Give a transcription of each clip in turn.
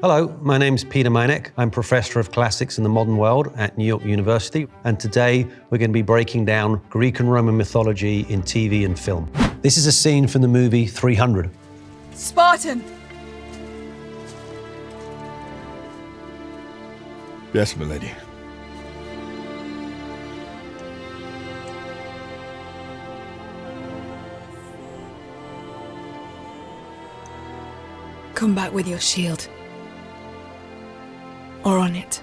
Hello, my name's Peter Meineck. I'm Professor of Classics in the Modern World at New York University, and today we're going to be breaking down Greek and Roman mythology in TV and film. This is a scene from the movie 300. Spartan! Yes, milady. Come back with your shield. Or on it.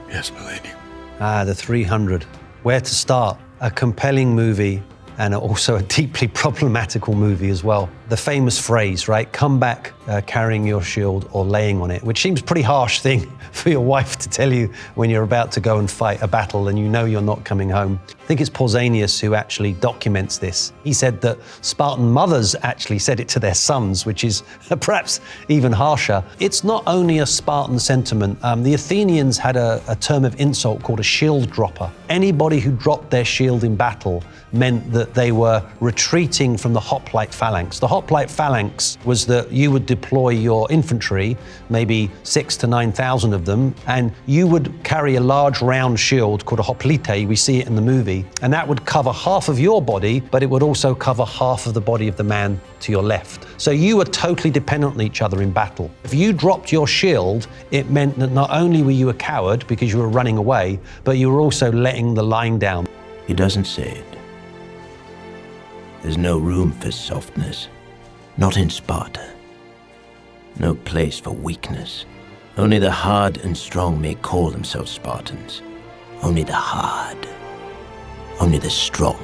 Yes, milady. The 300. Where to start? A compelling movie and also a deeply problematical movie as well. The famous phrase, right? Come back carrying your shield or laying on it, which seems a pretty harsh thing for your wife to tell you when you're about to go and fight a battle and you know you're not coming home. I think it's Pausanias who actually documents this. He said that Spartan mothers actually said it to their sons, which is perhaps even harsher. It's not only a Spartan sentiment. The Athenians had a term of insult called a shield dropper. Anybody who dropped their shield in battle meant that they were retreating from the hoplite phalanx. The hoplite phalanx was that you would deploy your infantry, maybe 6,000 to 9,000 of them, and you would carry a large round shield called a hoplite, we see it in the movie, and that would cover half of your body, but it would also cover half of the body of the man to your left. So you were totally dependent on each other in battle. If you dropped your shield, it meant that not only were you a coward because you were running away, but you were also letting the line down. He doesn't say it. There's no room for softness. Not in Sparta. No place for weakness. Only the hard and strong may call themselves Spartans. Only the hard. Only the strong.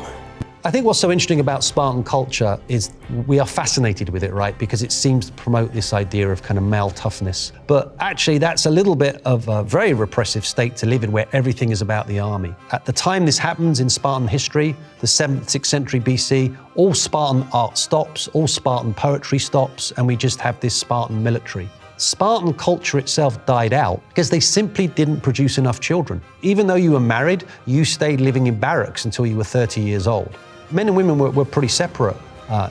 I think what's so interesting about Spartan culture is we are fascinated with it, right? Because it seems to promote this idea of kind of male toughness. But actually, that's a little bit of a very repressive state to live in where everything is about the army. At the time this happens in Spartan history, the 7th, 6th century BC, all Spartan art stops, all Spartan poetry stops, and we just have this Spartan military. Spartan culture itself died out because they simply didn't produce enough children. Even though you were married, you stayed living in barracks until you were 30 years old. Men and women were pretty separate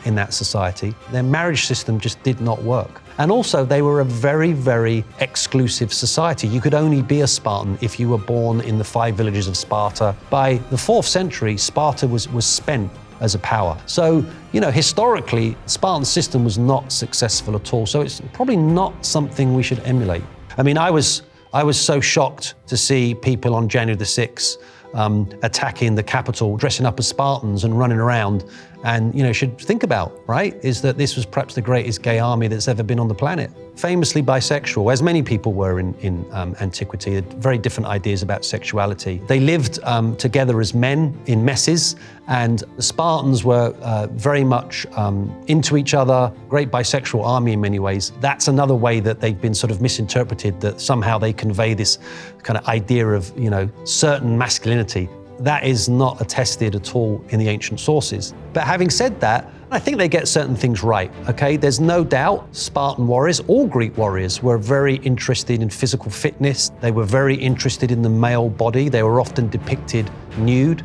in that society. Their marriage system just did not work. And also, they were a very, very exclusive society. You could only be a Spartan if you were born in the 5 villages of Sparta. By the 4th century, Sparta was spent as a power. So, historically, Spartan system was not successful at all. So it's probably not something we should emulate. I mean, I was so shocked to see people on January the 6th attacking the Capitol, dressing up as Spartans and running around. And, should think about, right, is that this was perhaps the greatest gay army that's ever been on the planet. Famously bisexual, as many people were in antiquity, had very different ideas about sexuality. They lived together as men in messes, and the Spartans were very much into each other, great bisexual army in many ways. That's another way that they've been sort of misinterpreted, that somehow they convey this kind of idea of, certain masculinity. That is not attested at all in the ancient sources. But having said that, I think they get certain things right, okay? There's no doubt Spartan warriors, all Greek warriors, were very interested in physical fitness. They were very interested in the male body. They were often depicted nude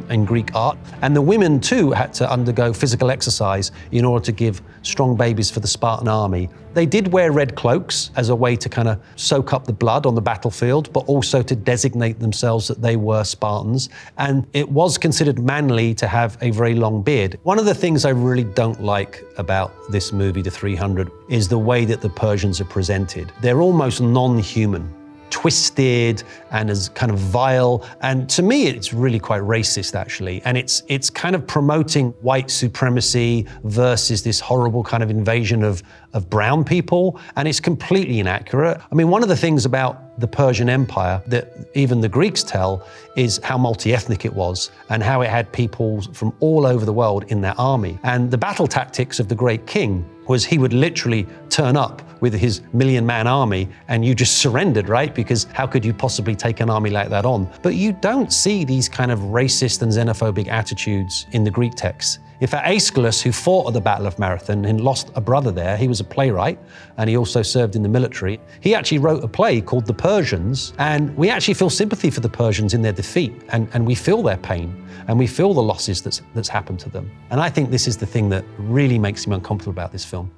in Greek art. And the women too had to undergo physical exercise in order to give strong babies for the Spartan army. They did wear red cloaks as a way to kind of soak up the blood on the battlefield, but also to designate themselves that they were Spartans. And it was considered manly to have a very long beard. One of the things I really don't like about this movie, The 300, is the way that the Persians are presented. They're almost non-human, twisted and as kind of vile. And to me, it's really quite racist, actually. And it's kind of promoting white supremacy versus this horrible kind of invasion of brown people. And it's completely inaccurate. I mean, one of the things about the Persian Empire that even the Greeks tell is how multi-ethnic it was and how it had people from all over the world in their army. And the battle tactics of the great king was he would literally turn up with his 1,000,000-man army and you just surrendered, right? Because how could you possibly take an army like that on? But you don't see these kind of racist and xenophobic attitudes in the Greek texts. In fact, Aeschylus, who fought at the Battle of Marathon and lost a brother there, he was a playwright and he also served in the military. He actually wrote a play called The Persians, and we actually feel sympathy for the Persians in their defeat, and we feel their pain and we feel the losses that's happened to them. And I think this is the thing that really makes me uncomfortable about this film.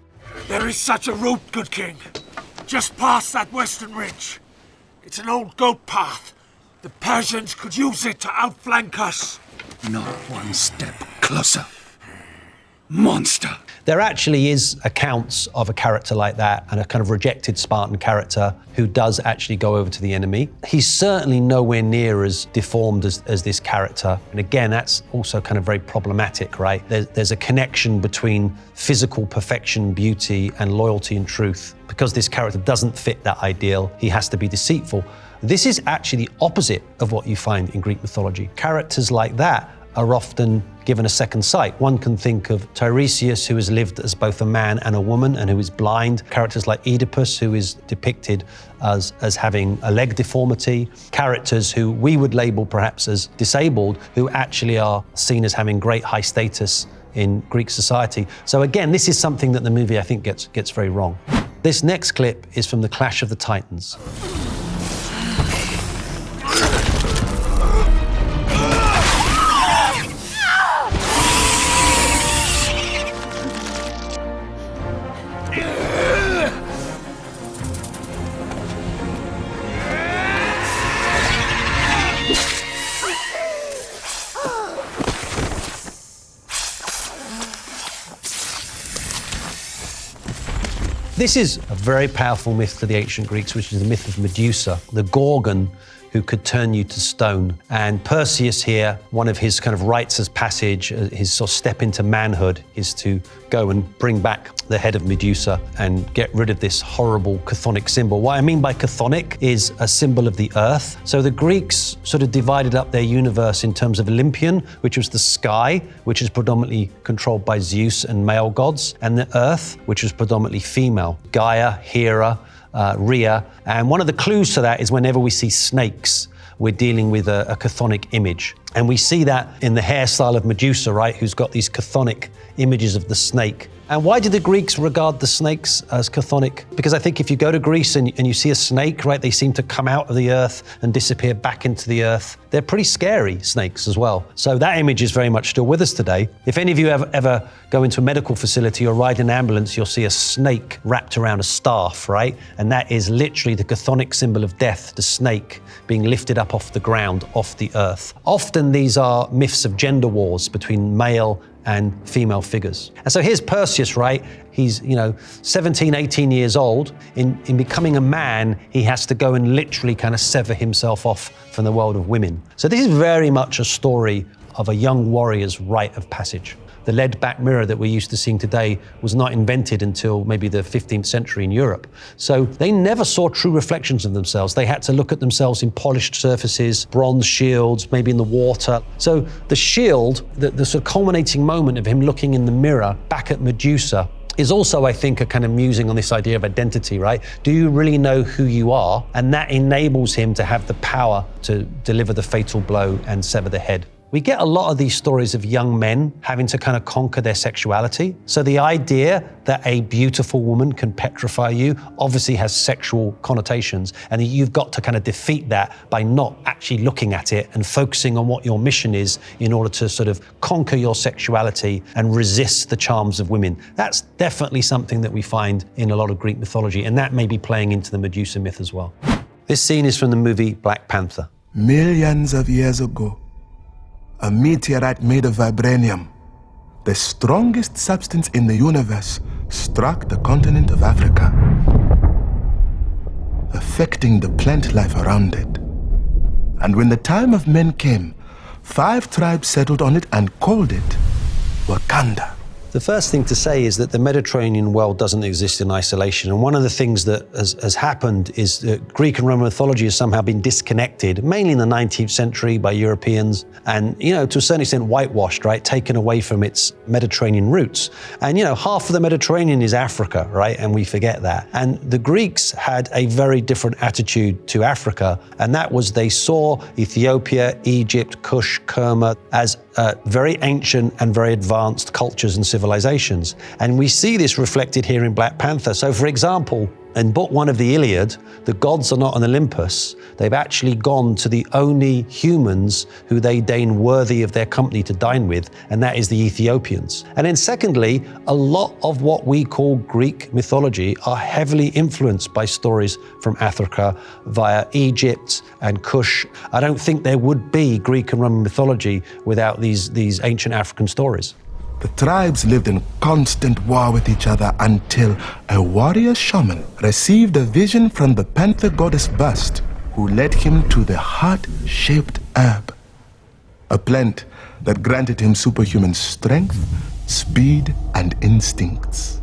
There is such a route, good king. Just past that western ridge. It's an old goat path. The Persians could use it to outflank us. Not one step closer. Monster. There actually is accounts of a character like that, and a kind of rejected Spartan character who does actually go over to the enemy. He's certainly nowhere near as deformed as this character. And again, that's also kind of very problematic, right? There's a connection between physical perfection, beauty, and loyalty and truth. Because this character doesn't fit that ideal, he has to be deceitful. This is actually the opposite of what you find in Greek mythology. Characters like that are often given a second sight. One can think of Tiresias, who has lived as both a man and a woman and who is blind. Characters like Oedipus, who is depicted as having a leg deformity. Characters who we would label perhaps as disabled, who actually are seen as having great high status in Greek society. So again, this is something that the movie, I think, gets very wrong. This next clip is from the Clash of the Titans. This is a very powerful myth to the ancient Greeks, which is the myth of Medusa, the Gorgon who could turn you to stone. And Perseus here, one of his kind of rites of passage, his sort of step into manhood, is to go and bring back the head of Medusa and get rid of this horrible chthonic symbol. What I mean by chthonic is a symbol of the earth. So the Greeks sort of divided up their universe in terms of Olympian, which was the sky, which is predominantly controlled by Zeus and male gods, and the earth, which was predominantly female, Gaia, Hera, Rhea. And one of the clues to that is whenever we see snakes, we're dealing with a chthonic image. And we see that in the hairstyle of Medusa, right, who's got these chthonic images of the snake. And why did the Greeks regard the snakes as chthonic? Because I think if you go to Greece and you see a snake, right, they seem to come out of the earth and disappear back into the earth. They're pretty scary, snakes as well. So that image is very much still with us today. If any of you ever go into a medical facility or ride an ambulance, you'll see a snake wrapped around a staff, right? And that is literally the chthonic symbol of death, the snake being lifted up off the ground, off the earth. Often these are myths of gender wars between male and female figures. And so here's Perseus, right? He's, 17, 18 years old. In becoming a man, he has to go and literally kind of sever himself off from the world of women. So this is very much a story of a young warrior's rite of passage. The lead-back mirror that we're used to seeing today was not invented until maybe the 15th century in Europe. So they never saw true reflections of themselves. They had to look at themselves in polished surfaces, bronze shields, maybe in the water. So the shield, the sort of culminating moment of him looking in the mirror back at Medusa, is also, I think, a kind of musing on this idea of identity, right? Do you really know who you are? And that enables him to have the power to deliver the fatal blow and sever the head. We get a lot of these stories of young men having to kind of conquer their sexuality. So the idea that a beautiful woman can petrify you obviously has sexual connotations, and you've got to kind of defeat that by not actually looking at it and focusing on what your mission is in order to sort of conquer your sexuality and resist the charms of women. That's definitely something that we find in a lot of Greek mythology, and that may be playing into the Medusa myth as well. This scene is from the movie Black Panther. Millions of years ago, a meteorite made of vibranium, the strongest substance in the universe, struck the continent of Africa, affecting the plant life around it. And when the time of men came, 5 tribes settled on it and called it Wakanda. The first thing to say is that the Mediterranean world doesn't exist in isolation. And one of the things that has happened is that Greek and Roman mythology has somehow been disconnected, mainly in the 19th century by Europeans, and, to a certain extent whitewashed, right? Taken away from its Mediterranean roots. And, half of the Mediterranean is Africa, right? And we forget that. And the Greeks had a very different attitude to Africa, and that was they saw Ethiopia, Egypt, Kush, Kerma as very ancient and very advanced cultures and civilizations. And we see this reflected here in Black Panther. So for example, In book 1 of the Iliad, the gods are not on Olympus. They've actually gone to the only humans who they deign worthy of their company to dine with, and that is the Ethiopians. And then secondly, a lot of what we call Greek mythology are heavily influenced by stories from Africa via Egypt and Kush. I don't think there would be Greek and Roman mythology without these ancient African stories. The tribes lived in constant war with each other until a warrior shaman received a vision from the Panther goddess bust, who led him to the heart-shaped herb, a plant that granted him superhuman strength, speed, and instincts.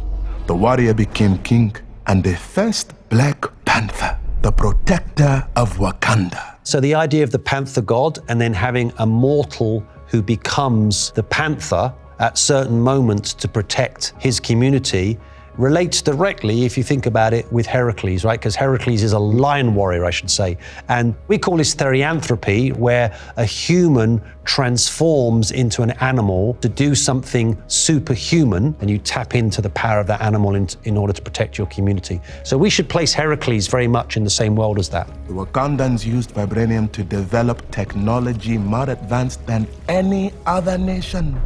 The warrior became king and the first Black Panther, the protector of Wakanda. So the idea of the Panther god and then having a mortal who becomes the Panther at certain moments to protect his community relates directly, if you think about it, with Hercules, right? Because Hercules is a lion warrior, I should say. And we call this therianthropy, where a human transforms into an animal to do something superhuman, and you tap into the power of that animal in order to protect your community. So we should place Hercules very much in the same world as that. The Wakandans used vibranium to develop technology more advanced than any other nation.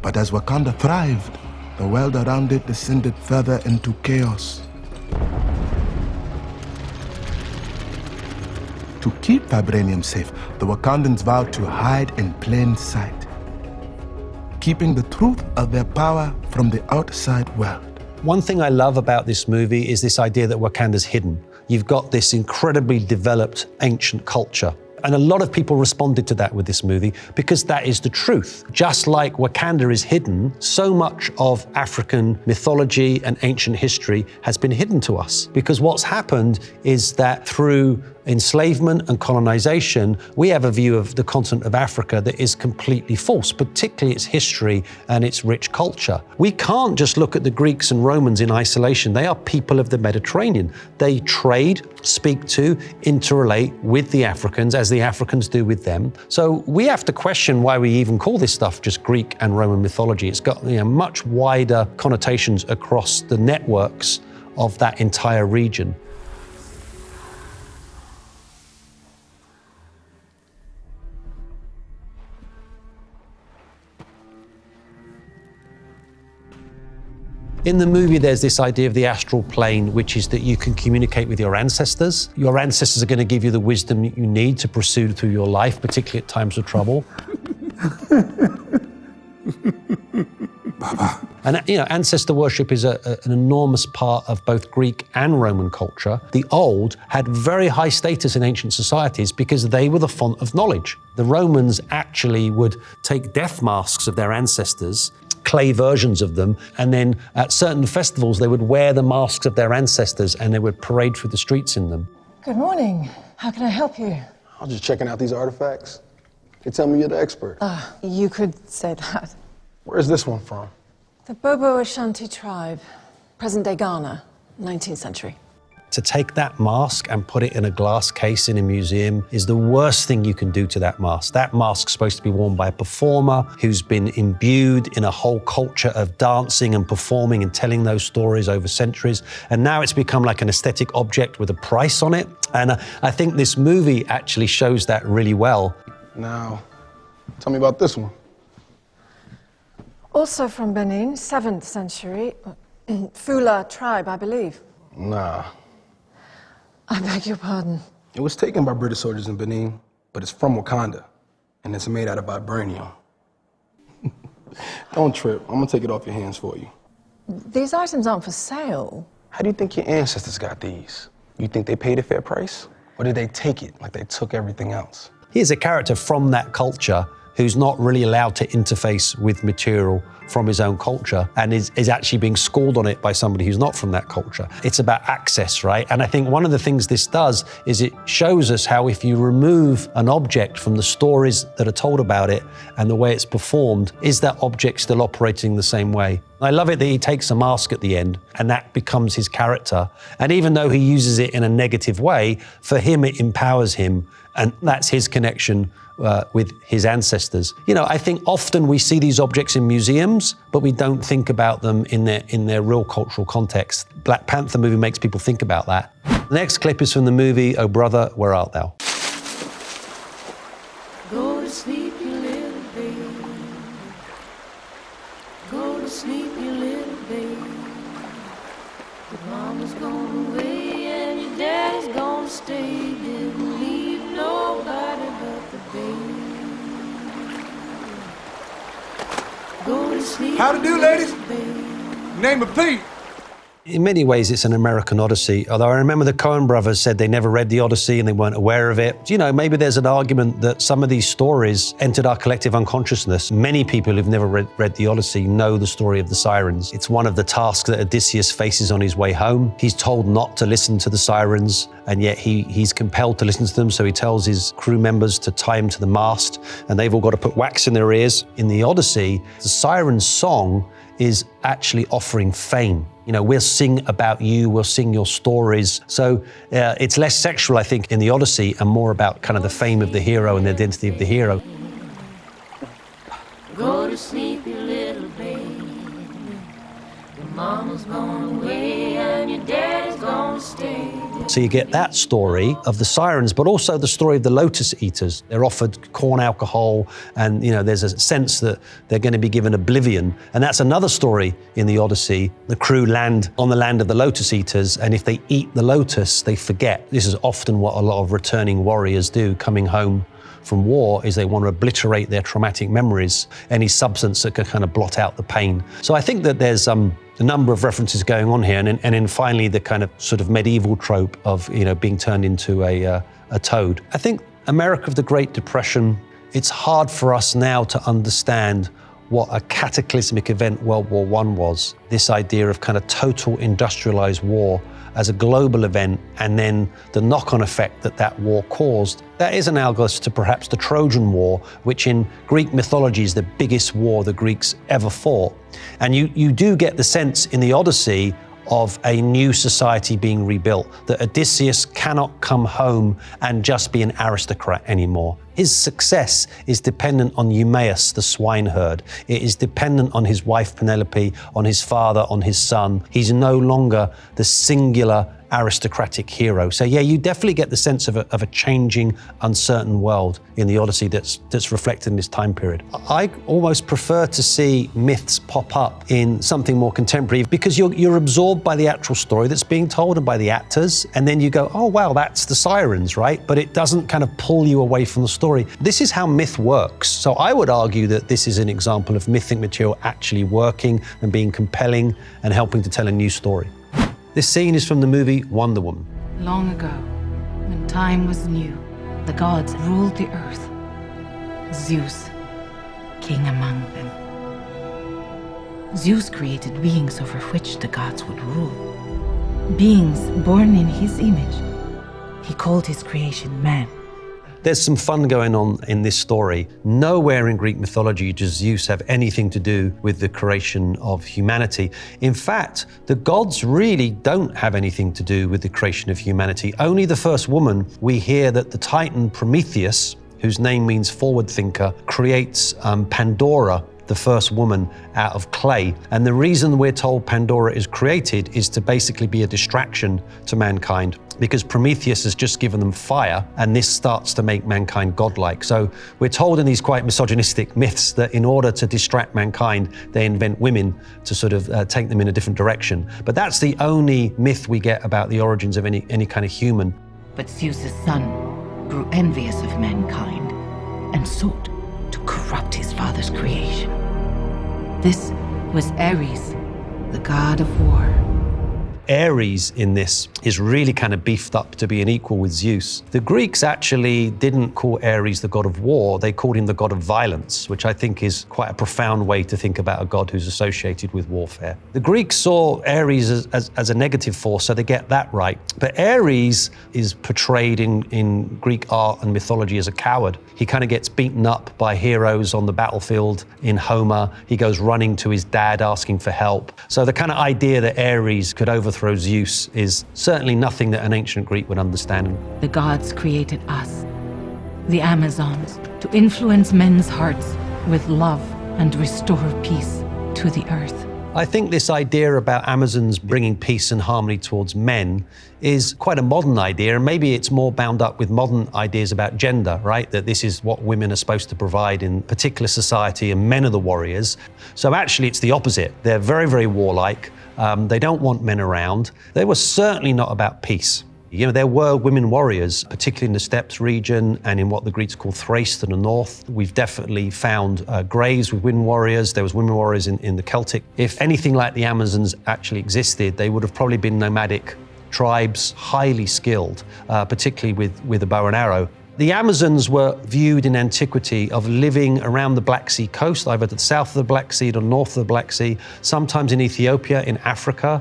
But as Wakanda thrived, the world around it descended further into chaos. To keep vibranium safe, the Wakandans vowed to hide in plain sight, keeping the truth of their power from the outside world. One thing I love about this movie is this idea that Wakanda's hidden. You've got this incredibly developed ancient culture. And a lot of people responded to that with this movie because that is the truth. Just like Wakanda is hidden, so much of African mythology and ancient history has been hidden to us. Because what's happened is that through enslavement and colonization, we have a view of the continent of Africa that is completely false, particularly its history and its rich culture. We can't just look at the Greeks and Romans in isolation. They are people of the Mediterranean. They trade, speak to, interrelate with the Africans as the Africans do with them. So we have to question why we even call this stuff just Greek and Roman mythology. It's got much wider connotations across the networks of that entire region. In the movie, there's this idea of the astral plane, which is that you can communicate with your ancestors. Your ancestors are going to give you the wisdom you need to pursue through your life, particularly at times of trouble. Baba. And ancestor worship is an enormous part of both Greek and Roman culture. The old had very high status in ancient societies because they were the font of knowledge. The Romans actually would take death masks of their ancestors, clay versions of them, and then at certain festivals they would wear the masks of their ancestors and they would parade through the streets in them. Good morning. How can I help you? I was just checking out these artifacts. They tell me you're the expert. You could say that. Where's this one from? The Bobo Ashanti tribe, present-day Ghana, 19th century. To take that mask and put it in a glass case in a museum is the worst thing you can do to that mask. That mask's supposed to be worn by a performer who's been imbued in a whole culture of dancing and performing and telling those stories over centuries. And now it's become like an aesthetic object with a price on it. And I think this movie actually shows that really well. Now, tell me about this one. Also from Benin, 7th century, Fula tribe, I believe. Nah. I beg your pardon. It was taken by British soldiers in Benin, but it's from Wakanda, and it's made out of vibranium. Don't trip. I'm gonna take it off your hands for you. These items aren't for sale. How do you think your ancestors got these? You think they paid a fair price? Or did they take it like they took everything else? Here's a character from that culture who's not really allowed to interface with material from his own culture and is actually being schooled on it by somebody who's not from that culture. It's about access, right? And I think one of the things this does is it shows us how if you remove an object from the stories that are told about it and the way it's performed, is that object still operating the same way? I love it that he takes a mask at the end and that becomes his character. And even though he uses it in a negative way, for him it empowers him, and that's his connection with his ancestors. You know, I think often we see these objects in museums, but we don't think about them in their real cultural context. Black Panther movie makes people think about that. The next clip is from the movie Oh Brother, Where Art Thou? Go to sleep, you little baby. Go to sleep, you little baby. Your mama's gone away and your daddy's gonna stay. Didn't leave nobody but the baby. Go to sleep. How to do, ladies? Name of Pete. In many ways, it's an American Odyssey, although I remember the Coen brothers said they never read the Odyssey and they weren't aware of it. You know, maybe there's an argument that some of these stories entered our collective unconsciousness. Many people who've never read the Odyssey know the story of the sirens. It's one of the tasks that Odysseus faces on his way home. He's told not to listen to the sirens, and yet he's compelled to listen to them, so he tells his crew members to tie him to the mast, and they've all got to put wax in their ears. In the Odyssey, the siren's song is actually offering fame. You know, we'll sing about you, we'll sing your stories. So it's less sexual, I think, in the Odyssey and more about kind of the fame of the hero and the identity of the hero. Go to sleep, you little baby. Your mama's gone away and your daddy's gonna stay. So you get that story of the sirens, but also the story of the lotus eaters. They're offered corn alcohol, and you know there's a sense that they're going to be given oblivion. And that's another story in the Odyssey. The crew land on the land of the lotus eaters, and if they eat the lotus, they forget. This is often what a lot of returning warriors do coming home from war, is they want to obliterate their traumatic memories, any substance that can kind of blot out the pain. So I think that there's a number of references going on here, and then finally the kind of sort of medieval trope of, you know, being turned into a toad. I think America of the Great Depression, it's hard for us now to understand what a cataclysmic event World War I was. This idea of kind of total industrialized war as a global event, and then the knock-on effect that that war caused. That is analogous to perhaps the Trojan War, which in Greek mythology is the biggest war the Greeks ever fought. And you do get the sense in the Odyssey of a new society being rebuilt, that Odysseus cannot come home and just be an aristocrat anymore. His success is dependent on Eumaeus, the swineherd. It is dependent on his wife Penelope, on his father, on his son. He's no longer the singular aristocratic hero. So yeah, you definitely get the sense of a changing, uncertain world in the Odyssey that's reflected in this time period. I almost prefer to see myths pop up in something more contemporary, because you're absorbed by the actual story that's being told and by the actors, and then you go, oh wow, that's the sirens, right? But it doesn't kind of pull you away from the story. This is how myth works. So I would argue that this is an example of mythic material actually working and being compelling and helping to tell a new story. This scene is from the movie Wonder Woman. Long ago, when time was new, the gods ruled the earth. Zeus, king among them. Zeus created beings over which the gods would rule. Beings born in his image. He called his creation man. There's some fun going on in this story. Nowhere in Greek mythology does Zeus have anything to do with the creation of humanity. In fact, the gods really don't have anything to do with the creation of humanity. Only the first woman, we hear that the Titan Prometheus, whose name means forward thinker, creates Pandora, the first woman, out of clay. And the reason we're told Pandora is created is to basically be a distraction to mankind, because Prometheus has just given them fire, and this starts to make mankind godlike. So we're told in these quite misogynistic myths that in order to distract mankind, they invent women to sort of take them in a different direction. But that's the only myth we get about the origins of any kind of human. But Zeus's son grew envious of mankind and sought to corrupt his father's creation. This was Ares, the god of war. Ares in this is really kind of beefed up to be an equal with Zeus. The Greeks actually didn't call Ares the god of war, they called him the god of violence, which I think is quite a profound way to think about a god who's associated with warfare. The Greeks saw Ares as a negative force, so they get that right. But Ares is portrayed in Greek art and mythology as a coward. He kind of gets beaten up by heroes on the battlefield in Homer. He goes running to his dad asking for help. So the kind of idea that Ares could overthrow Zeus is certainly nothing that an ancient Greek would understand. The gods created us, the Amazons, to influence men's hearts with love and restore peace to the earth. I think this idea about Amazons bringing peace and harmony towards men is quite a modern idea, and maybe it's more bound up with modern ideas about gender, right? That this is what women are supposed to provide in particular society, and men are the warriors. So actually it's the opposite. They're very, very warlike. They don't want men around. They were certainly not about peace. You know, there were women warriors, particularly in the steppes region and in what the Greeks call Thrace to the north. We've definitely found graves with women warriors. There was women warriors in the Celtic. If anything like the Amazons actually existed, they would have probably been nomadic tribes, highly skilled, particularly with a bow and arrow. The Amazons were viewed in antiquity of living around the Black Sea coast, either to the south of the Black Sea or north of the Black Sea, sometimes in Ethiopia, in Africa,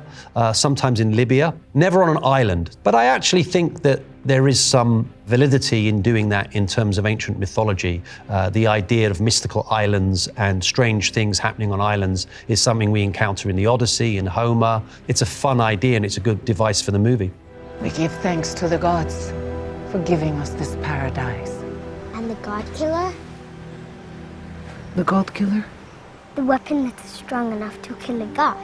sometimes in Libya, never on an island. But I actually think that there is some validity in doing that in terms of ancient mythology. The idea of mystical islands and strange things happening on islands is something we encounter in the Odyssey, in Homer. It's a fun idea and it's a good device for the movie. We give thanks to the gods for giving us this paradise. And the God Killer? The God Killer? The weapon that's strong enough to kill a god.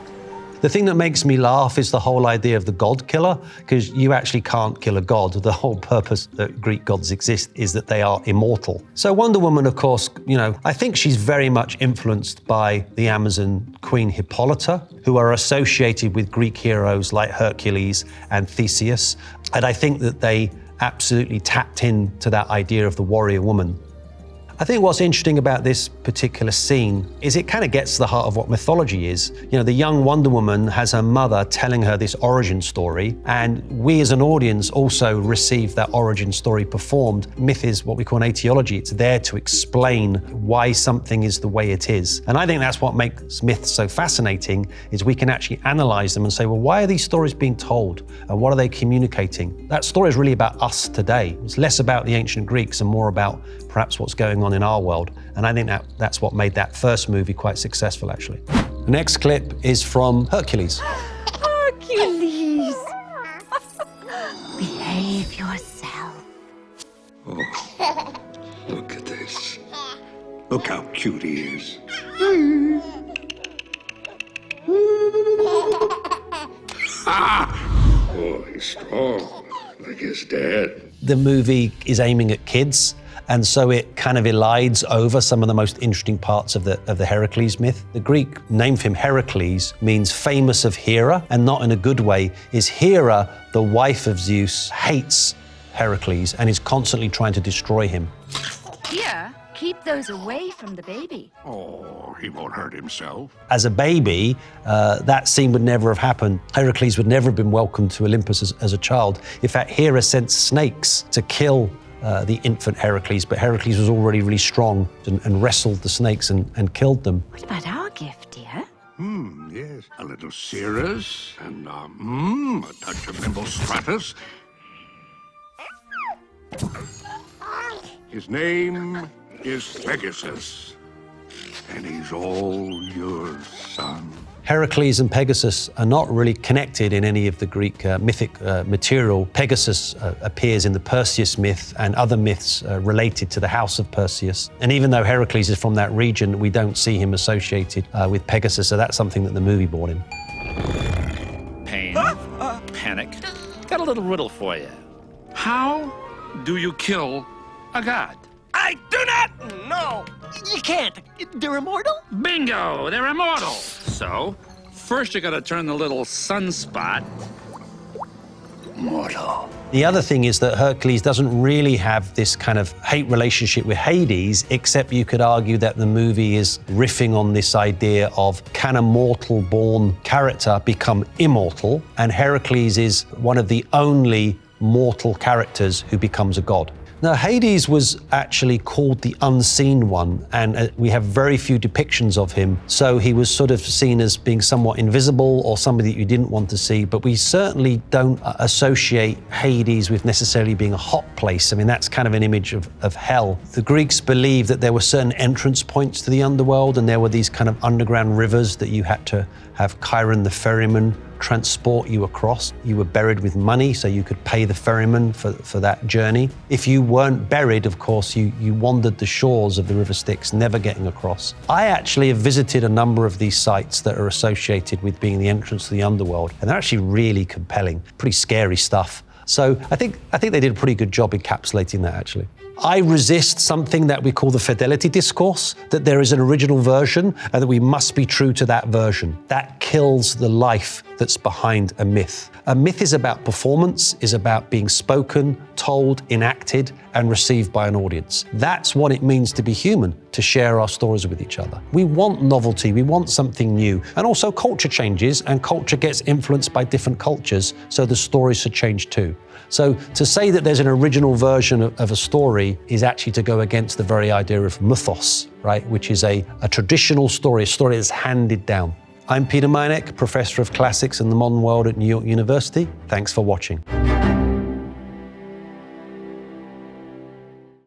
The thing that makes me laugh is the whole idea of the god killer, because you actually can't kill a god. The whole purpose that Greek gods exist is that they are immortal. So Wonder Woman, of course, you know, I think she's very much influenced by the Amazon Queen Hippolyta, who are associated with Greek heroes like Hercules and Theseus. And I think that they absolutely tapped into that idea of the warrior woman. I think what's interesting about this particular scene is it kind of gets to the heart of what mythology is. You know, the young Wonder Woman has her mother telling her this origin story, and we as an audience also receive that origin story performed. Myth is what we call an etiology. It's there to explain why something is the way it is. And I think that's what makes myths so fascinating, is we can actually analyze them and say, well, why are these stories being told? And what are they communicating? That story is really about us today. It's less about the ancient Greeks and more about perhaps what's going on in our world. And I think that's what made that first movie quite successful, actually. The next clip is from Hercules. Hercules! Behave yourself. Oh, look at this. Look how cute he is. Oh, he's strong, like his dad. The movie is aiming at kids, and so it kind of elides over some of the most interesting parts of the Heracles myth. The Greek name for him, Heracles, means famous of Hera, and not in a good way. Is Hera, the wife of Zeus, hates Heracles and is constantly trying to destroy him. Here, keep those away from the baby. Oh, he won't hurt himself. As a baby, that scene would never have happened. Heracles would never have been welcomed to Olympus as a child. In fact, Hera sent snakes to kill the infant Heracles, but Heracles was already really strong and wrestled the snakes and killed them. What about our gift, dear? Yes. A little Cirrus and, a touch of Nimbostratus. His name is Pegasus, and he's all yours, son. Heracles and Pegasus are not really connected in any of the Greek mythic material. Pegasus appears in the Perseus myth and other myths related to the house of Perseus. And even though Heracles is from that region, we don't see him associated with Pegasus, so that's something that the movie brought in. Pain, panic. Got a little riddle for you. How do you kill a god? I do not know. You can't. They're immortal? Bingo! They're immortal. So, first you gotta turn the little sunspot mortal. The other thing is that Hercules doesn't really have this kind of hate relationship with Hades, except you could argue that the movie is riffing on this idea of, can a mortal-born character become immortal? And Heracles is one of the only mortal characters who becomes a god. Now, Hades was actually called the Unseen One, and we have very few depictions of him, so he was sort of seen as being somewhat invisible or somebody that you didn't want to see, but we certainly don't associate Hades with necessarily being a hot place. I mean, that's kind of an image of hell. The Greeks believed that there were certain entrance points to the underworld, and there were these kind of underground rivers that you had to have Chiron the ferryman transport you across. You were buried with money, so you could pay the ferryman for that journey. If you weren't buried, of course, you wandered the shores of the River Styx, never getting across. I actually have visited a number of these sites that are associated with being the entrance to the underworld, and they're actually really compelling, pretty scary stuff. So I think they did a pretty good job encapsulating that, actually. I resist something that we call the fidelity discourse, that there is an original version and that we must be true to that version. That kills the life that's behind a myth. A myth is about performance, is about being spoken, told, enacted, and received by an audience. That's what it means to be human, to share our stories with each other. We want novelty, we want something new. And also culture changes, and culture gets influenced by different cultures, so the stories should change too. So to say that there's an original version of a story is actually to go against the very idea of mythos, right? Which is a traditional story, a story that's handed down. I'm Peter Meineck, Professor of Classics and the Modern World at New York University. Thanks for watching.